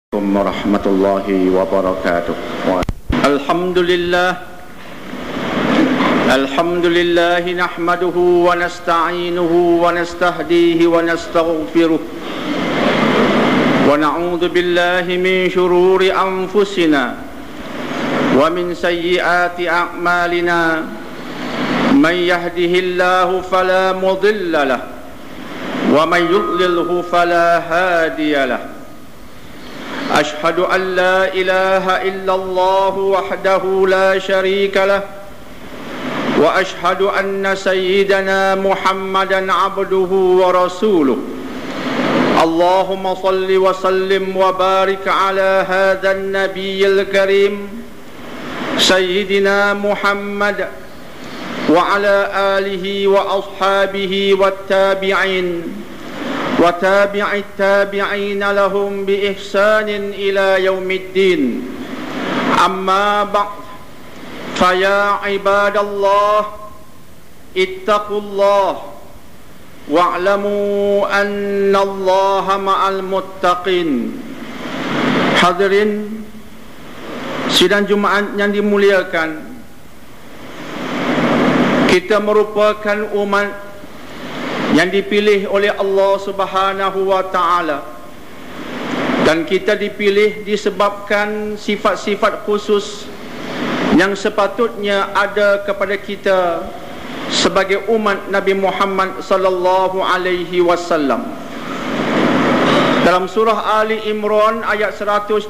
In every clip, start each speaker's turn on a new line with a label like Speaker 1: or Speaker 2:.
Speaker 1: Warahmatullahi wabarakatuh. Alhamdulillah nahmaduhu wa nasta'inuhu wa nastahdihi wa nastaghfiruh wa na'udzu billahi min shururi anfusina wa min sayyiati a'malina. Man yahdihillahu fala mudilla lahu wa man yudlilhu fala hadiya lahu. أشهد أن لا إله إلا الله وحده لا شريك له وأشهد أن سيدنا محمدا عبده ورسوله. اللهم صل وسلم وبارك على هذا النبي الكريم سيدنا محمد وعلى آله وأصحابه والتابعين وتابع التابعين لهم بإحسان إلى يوم الدين. أما بعد فيا عباد الله اتقوا الله واعلموا أن الله مع المتقين. Hadirin sidang Jumaat yang dimuliakan, kita merupakan umat yang dipilih oleh Allah Subhanahu wa Ta'ala, dan kita dipilih disebabkan sifat-sifat khusus yang sepatutnya ada kepada kita sebagai umat Nabi Muhammad sallallahu alaihi wasallam. Dalam surah Ali Imran ayat 139,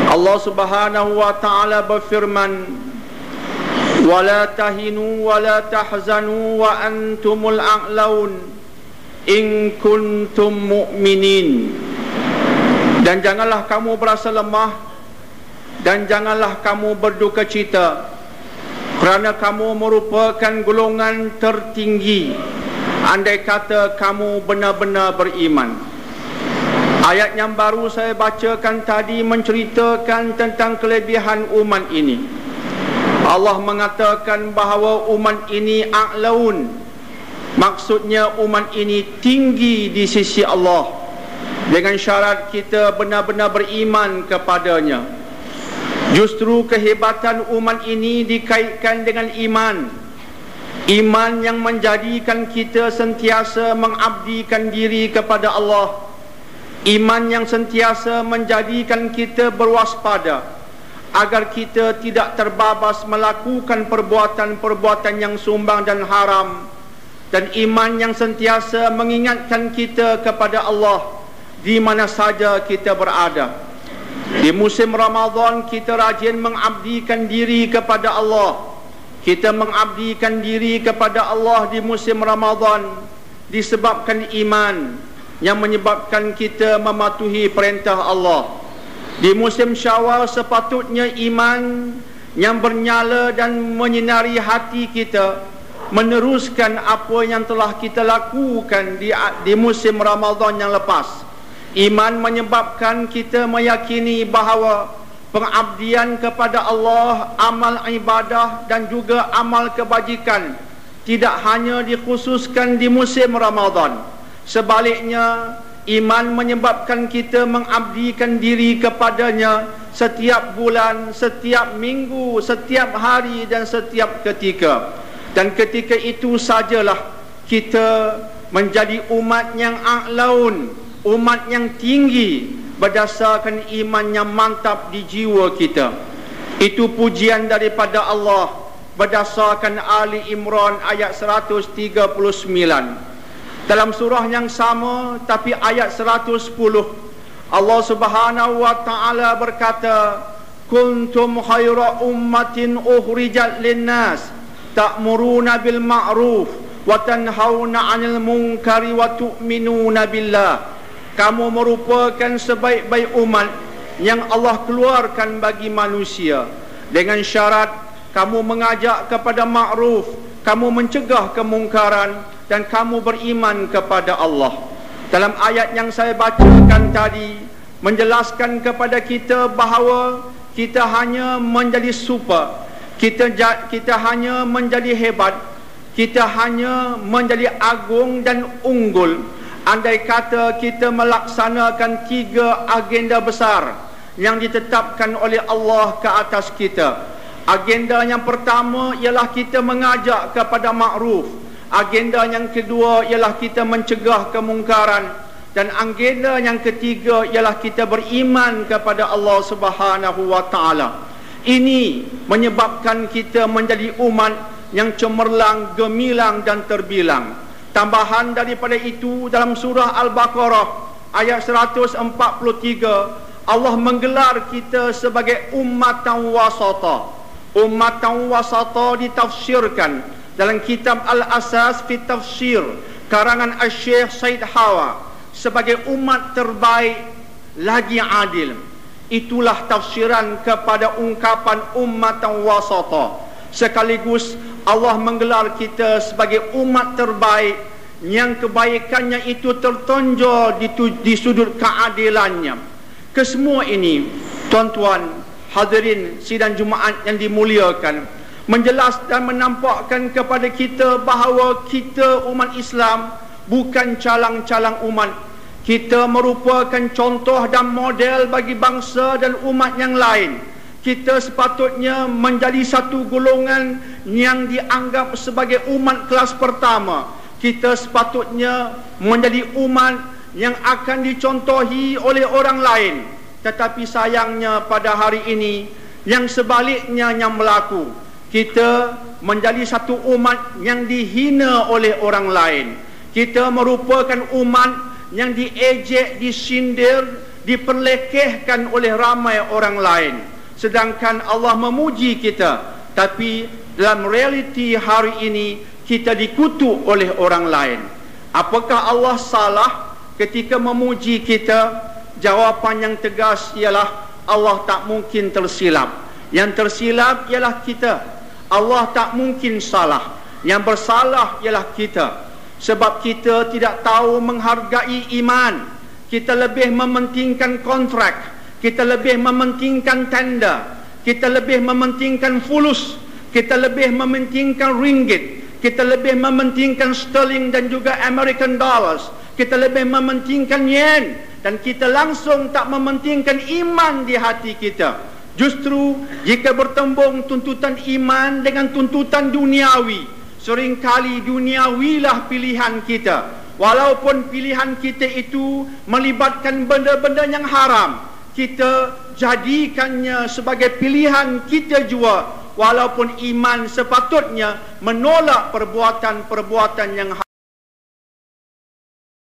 Speaker 1: Allah Subhanahu wa Ta'ala berfirman, وَلَا تَهِنُوا وَلَا تَحْزَنُوا وَأَنْتُمُ الْأَعْلَوْنَ إِن كُنْتُمْ مُؤْمِنِينَ. Dan janganlah kamu berasa lemah, dan janganlah kamu berduka cita, kerana kamu merupakan golongan tertinggi andai kata kamu benar-benar beriman. Ayat yang baru saya bacakan tadi menceritakan tentang kelebihan umat ini. Allah mengatakan bahawa umat ini a'laun, maksudnya umat ini tinggi di sisi Allah, dengan syarat kita benar-benar beriman kepadanya. Justru kehebatan umat ini dikaitkan dengan iman yang menjadikan kita sentiasa mengabdikan diri kepada Allah, iman yang sentiasa menjadikan kita berwaspada agar kita tidak terbabas melakukan perbuatan-perbuatan yang sumbang dan haram, dan iman yang sentiasa mengingatkan kita kepada Allah di mana saja kita berada. Di musim Ramadan kita rajin mengabdikan diri kepada Allah. Kita mengabdikan diri kepada Allah di musim Ramadan disebabkan iman yang menyebabkan kita mematuhi perintah Allah. Di musim Syawal sepatutnya iman yang bernyala dan menyinari hati kita meneruskan apa yang telah kita lakukan di musim Ramadan yang lepas. Iman menyebabkan kita meyakini bahawa pengabdian kepada Allah, amal ibadah dan juga amal kebajikan tidak hanya dikhususkan di musim Ramadan. Sebaliknya, iman menyebabkan kita mengabdikan diri kepadanya setiap bulan, setiap minggu, setiap hari dan setiap ketika. Dan ketika itu sajalah kita menjadi umat yang a'laun, umat yang tinggi berdasarkan iman yang mantap di jiwa kita. Itu pujian daripada Allah berdasarkan Ali Imran ayat 139. Dalam surah yang sama tapi ayat 110, Allah Subhanahu wa Ta'ala berkata, kuntum khaira ummatin ukhrijat linnas ta'muruna bil ma'ruf wa tanhauna 'anil munkari wa tu'minuna billah. Kamu merupakan sebaik-baik umat yang Allah keluarkan bagi manusia, dengan syarat kamu mengajak kepada ma'ruf, kamu mencegah kemungkaran, dan kamu beriman kepada Allah. Dalam ayat yang saya bacakan tadi menjelaskan kepada kita bahawa kita hanya menjadi super, kita hanya menjadi hebat, kita hanya menjadi agung dan unggul andai kata kita melaksanakan 3 agenda besar yang ditetapkan oleh Allah ke atas kita. Agenda yang pertama ialah kita mengajak kepada makruf. Agenda yang kedua ialah kita mencegah kemungkaran. Dan agenda yang ketiga ialah kita beriman kepada Allah Subhanahu wa taala. Ini menyebabkan kita menjadi umat yang cemerlang, gemilang dan terbilang. Tambahan daripada itu, dalam surah Al-Baqarah ayat 143, Allah menggelar kita sebagai ummatan wasata. Ummatan wasata ditafsirkan dalam kitab Al-Asas fi Tafsir karangan Al-Syekh Said Hawa sebagai umat terbaik lagi adil. Itulah tafsiran kepada ungkapan ummatan wasata. Sekaligus Allah menggelar kita sebagai umat terbaik yang kebaikannya itu tertonjol di sudut keadilannya. Kesemua ini, tuan-tuan hadirin sidang Jumaat yang dimuliakan, menjelas dan menampakkan kepada kita bahawa kita umat Islam bukan calang-calang umat. Kita merupakan contoh dan model bagi bangsa dan umat yang lain. Kita sepatutnya menjadi satu golongan yang dianggap sebagai umat kelas pertama. Kita sepatutnya menjadi umat yang akan dicontohi oleh orang lain. Tetapi sayangnya pada hari ini yang sebaliknya yang berlaku. Kita menjadi satu umat yang dihina oleh orang lain. Kita merupakan umat yang diejek, disindir, diperlekehkan oleh ramai orang lain. Sedangkan Allah memuji kita, tapi dalam realiti hari ini kita dikutuk oleh orang lain. Apakah Allah salah ketika memuji kita? Jawapan yang tegas ialah Allah tak mungkin tersilap. Yang tersilap ialah kita. Allah tak mungkin salah. Yang bersalah ialah kita. Sebab kita tidak tahu menghargai iman. Kita lebih mementingkan kontrak. Kita lebih mementingkan tanda. Kita lebih mementingkan fulus. Kita lebih mementingkan ringgit. Kita lebih mementingkan sterling dan juga American dollars. Kita lebih mementingkan yen. Dan kita langsung tak mementingkan iman di hati kita. Justru jika bertembung tuntutan iman dengan tuntutan duniawi, seringkali duniawilah pilihan kita. Walaupun pilihan kita itu melibatkan benda-benda yang haram, kita jadikannya sebagai pilihan kita jua. Walaupun iman sepatutnya menolak perbuatan-perbuatan yang haram.